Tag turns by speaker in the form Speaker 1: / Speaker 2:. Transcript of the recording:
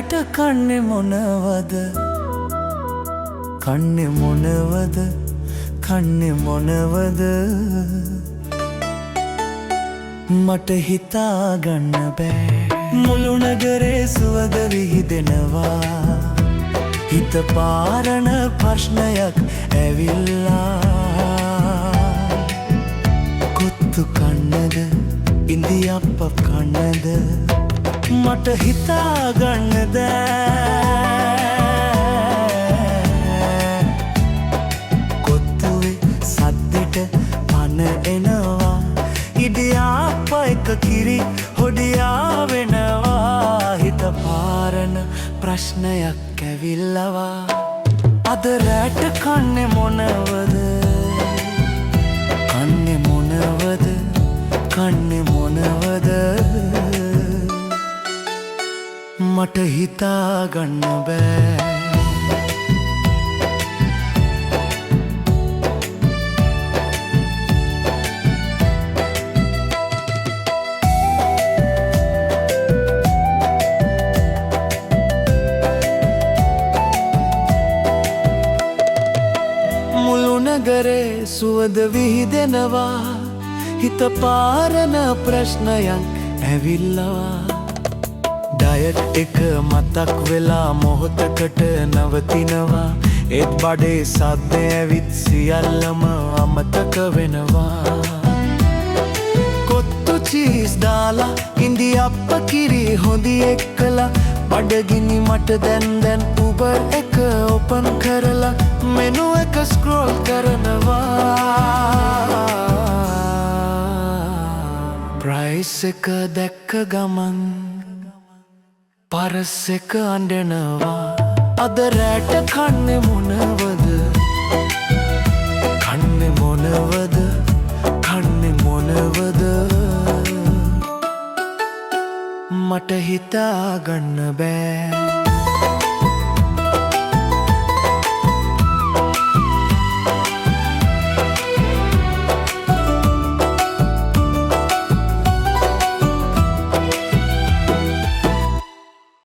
Speaker 1: රැට කන්නේ මොනවද කන්නේ මොනවද කන්නේ මොනවද මට හිතාගන්න බෑ මුළු නගරේ සුවඳ විහිදෙනවා හිත පාරන ප්‍රශ්නයක් ඇවිල්ලා කොත්තු කන්නද ඉන්දියප්ප කන්නද මට හිතාගන්න බෑ කොත්තුවේ සද්දෙට පන එනවා ඉඩියාප්ප එක කිරි හොඩියා වෙනවා හිත පාරන ප්‍රශ්නයක් ඇවිල්ලවා අද රැට කන්නේ මොනවද කන්නේ මොනවද කන්නේ මොනවද මට හිතාගන්න බෑ නගරේ සුවඳ විහිදෙනවා හිත පාරන ප්‍රශ්නයක් ඇවිල්ලවා ඩයට් එක මතක් වෙලා මොහොතකට නවතිනවා ඒත් බඩේ සද්ද ඇවිත් සියල්ලම අමතක වෙනවා කොත්තු චීස් දාලා ඉන්දියප්ප කිරි හොඳි එක්කලා බඩගිනි මට දැන් උබර් එක ඕපන් කරලා මෙනු එක ස්ක්‍රෝල් කරනවා ප්‍රයිස් එක දැක්ක ගමන් පරස් එක අඬනවා අද රැට කන්නේ මොනවද කන්නේ මොනවද කන්නේ මොනවද මට හිතාගන්න බෑ